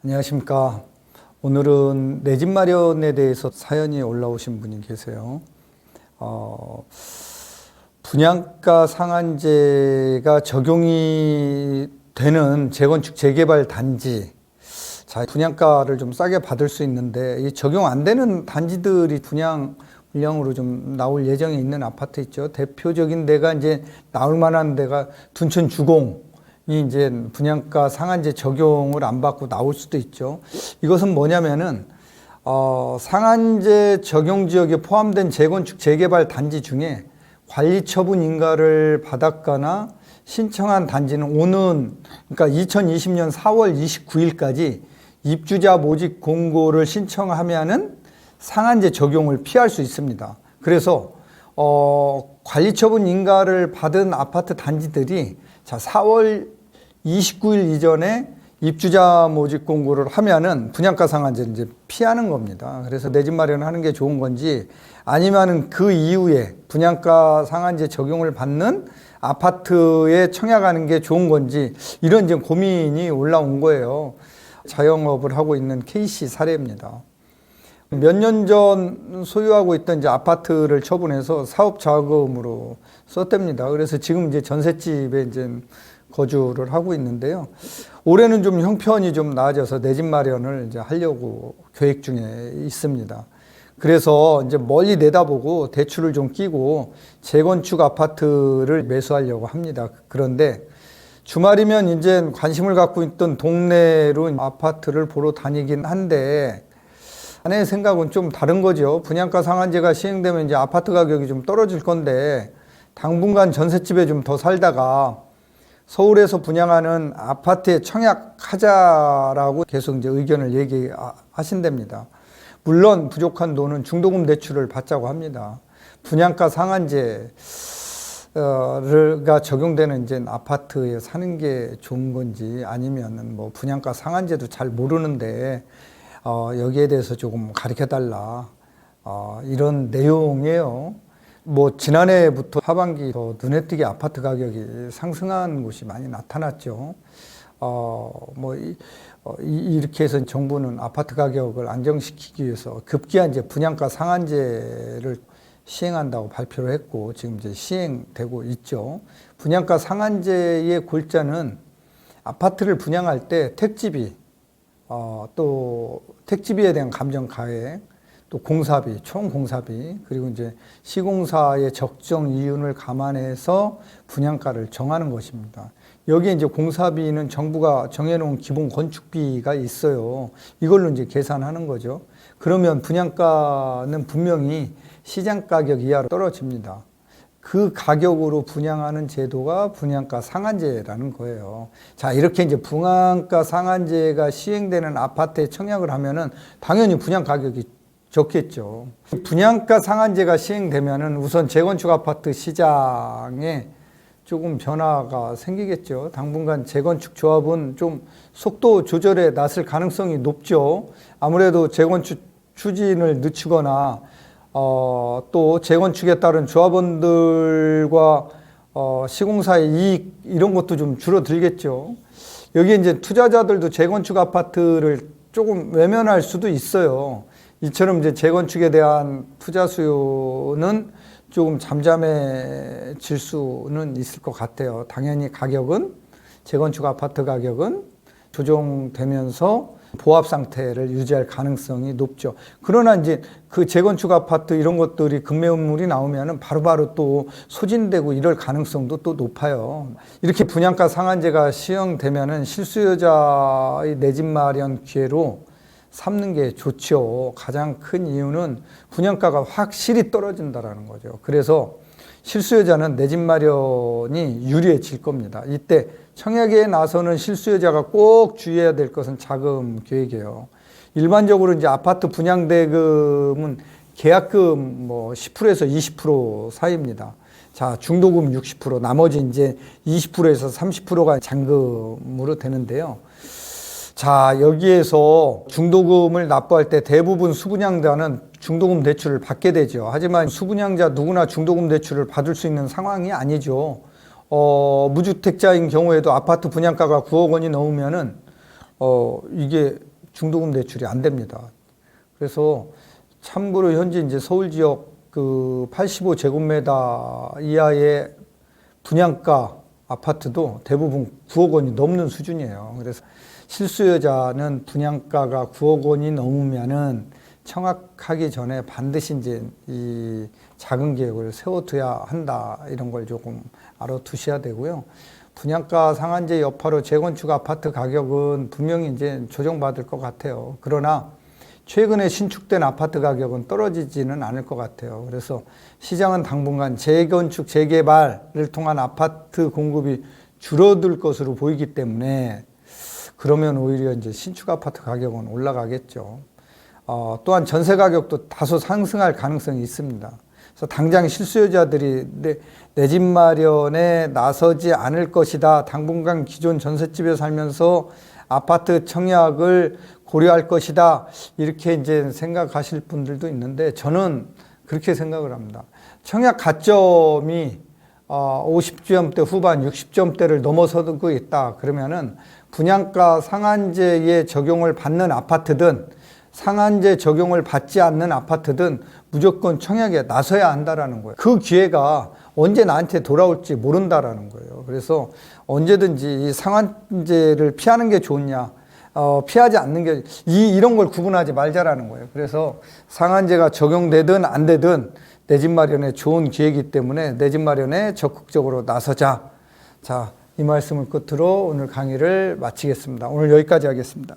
안녕하십니까. 오늘은 내 집 마련에 대해서 사연이 올라오신 분이 계세요. 분양가 상한제가 적용이 되는 재건축 재개발 단지, 자, 분양가를 좀 싸게 받을 수 있는데 이 적용 안 되는 단지들이 분양 물량으로 좀 나올 예정에 있는 아파트 있죠. 대표적인 데가 이제 나올 만한 데가 둔촌 주공이 이제 분양가 상한제 적용을 안 받고 나올 수도 있죠. 이것은 뭐냐면은 상한제 적용 지역에 포함된 재건축 재개발 단지 중에 관리 처분 인가를 받았거나 신청한 단지는 오는 그러니까 2020년 4월 29일까지 입주자 모집 공고를 신청하면은 상한제 적용을 피할 수 있습니다. 그래서 관리 처분 인가를 받은 아파트 단지들이 자 4월 29일 이전에 입주자 모집 공고를 하면은 분양가 상한제를 이제 피하는 겁니다. 그래서 내 집 마련하는 게 좋은 건지 아니면은 그 이후에 분양가 상한제 적용을 받는 아파트에 청약하는 게 좋은 건지 이런 이제 고민이 올라온 거예요. 자영업을 하고 있는 K씨 사례입니다. 몇 년 전 소유하고 있던 이제 아파트를 처분해서 사업 자금으로 썼답니다. 그래서 지금 이제 전셋집에 이제 거주를 하고 있는데요. 올해는 좀 형편이 좀 나아져서 내 집 마련을 이제 하려고 계획 중에 있습니다. 그래서 이제 멀리 내다보고 대출을 좀 끼고 재건축 아파트를 매수하려고 합니다. 그런데 주말이면 이제 관심을 갖고 있던 동네로 아파트를 보러 다니긴 한데 아내의 생각은 좀 다른 거죠. 분양가 상한제가 시행되면 이제 아파트 가격이 좀 떨어질 건데 당분간 전셋집에 좀 더 살다가 서울에서 분양하는 아파트에 청약하자라고 계속 이제 의견을 얘기하신답니다. 물론 부족한 돈은 중도금 대출을 받자고 합니다. 분양가 상한제가 적용되는 이제 아파트에 사는 게 좋은 건지 아니면은 뭐 분양가 상한제도 잘 모르는데 여기에 대해서 조금 가르쳐 달라 이런 내용이에요. 뭐 지난해부터 하반기 더 눈에 띄게 아파트 가격이 상승한 곳이 많이 나타났죠. 이렇게 해서 정부는 아파트 가격을 안정시키기 위해서 급기야 이제 분양가 상한제를 시행한다고 발표를 했고 지금 이제 시행되고 있죠. 분양가 상한제의 골자는 아파트를 분양할 때 택지비, 또 택지비에 대한 감정 가액, 또 공사비, 총 공사비, 그리고 이제 시공사의 적정 이윤을 감안해서 분양가를 정하는 것입니다. 여기에 이제 공사비는 정부가 정해놓은 기본 건축비가 있어요. 이걸로 이제 계산하는 거죠. 그러면 분양가는 분명히 시장 가격 이하로 떨어집니다. 그 가격으로 분양하는 제도가 분양가 상한제라는 거예요. 자, 이렇게 이제 분양가 상한제가 시행되는 아파트에 청약을 하면은 당연히 분양 가격이 좋겠죠. 분양가 상한제가 시행되면은 우선 재건축 아파트 시장에 조금 변화가 생기겠죠. 당분간 재건축 조합은 좀 속도 조절에 나설 가능성이 높죠. 아무래도 재건축 추진을 늦추거나 또 재건축에 따른 조합원들과 시공사의 이익 이런 것도 좀 줄어들겠죠. 여기에 이제 투자자들도 재건축 아파트를 조금 외면할 수도 있어요. 이처럼 이제 재건축에 대한 투자 수요는 조금 잠잠해질 수는 있을 것 같아요. 당연히 가격은 재건축 아파트 가격은 조정되면서 보합 상태를 유지할 가능성이 높죠. 그러나 이제 그 재건축 아파트 이런 것들이 급매물이 나오면은 바로바로 또 소진되고 이럴 가능성도 또 높아요. 이렇게 분양가 상한제가 시행되면은 실수요자의 내 집 마련 기회로 삼는 게 좋죠. 가장 큰 이유는 분양가가 확실히 떨어진다라는 거죠. 그래서 실수요자는 내 집 마련이 유리해질 겁니다. 이때 청약에 나서는 실수요자가 꼭 주의해야 될 것은 자금 계획이에요. 일반적으로 이제 아파트 분양 대금은 계약금 뭐 10%에서 20% 사이입니다. 자, 중도금 60%, 나머지 이제 20%에서 30%가 잔금으로 되는데요. 자, 여기에서 중도금을 납부할 때 대부분 수분양자는 중도금 대출을 받게 되죠. 하지만 수분양자 누구나 중도금 대출을 받을 수 있는 상황이 아니죠. 무주택자인 경우에도 아파트 분양가가 9억 원이 넘으면은 이게 중도금 대출이 안 됩니다. 그래서 참고로 현재 이제 서울 지역 그 85제곱미터 이하의 분양가 아파트도 대부분 9억 원이 넘는 수준이에요. 그래서 실수요자는 분양가가 9억 원이 넘으면은 청약하기 전에 반드시 이제 이 자금 계획을 세워둬야 한다. 이런 걸 조금 알아두셔야 되고요. 분양가 상한제 여파로 재건축 아파트 가격은 분명히 이제 조정받을 것 같아요. 그러나 최근에 신축된 아파트 가격은 떨어지지는 않을 것 같아요. 그래서 시장은 당분간 재건축, 재개발을 통한 아파트 공급이 줄어들 것으로 보이기 때문에 그러면 오히려 이제 신축 아파트 가격은 올라가겠죠. 또한 전세 가격도 다소 상승할 가능성이 있습니다. 그래서 당장 실수요자들이 내 집 마련에 나서지 않을 것이다. 당분간 기존 전셋집에 살면서 아파트 청약을 고려할 것이다. 이렇게 이제 생각하실 분들도 있는데 저는 그렇게 생각을 합니다. 청약 가점이 50점대 후반 60점대를 넘어서고 있다. 그러면은 분양가 상한제에 적용을 받는 아파트든 상한제 적용을 받지 않는 아파트든 무조건 청약에 나서야 한다라는 거예요. 그 기회가 언제 나한테 돌아올지 모른다라는 거예요. 그래서 언제든지 이 상한제를 피하는 게 좋냐, 피하지 않는 게 이런 걸 구분하지 말자라는 거예요. 그래서 상한제가 적용되든 안 되든 내 집 마련에 좋은 기회이기 때문에 내 집 마련에 적극적으로 나서자. 자, 이 말씀을 끝으로 오늘 강의를 마치겠습니다. 오늘 여기까지 하겠습니다.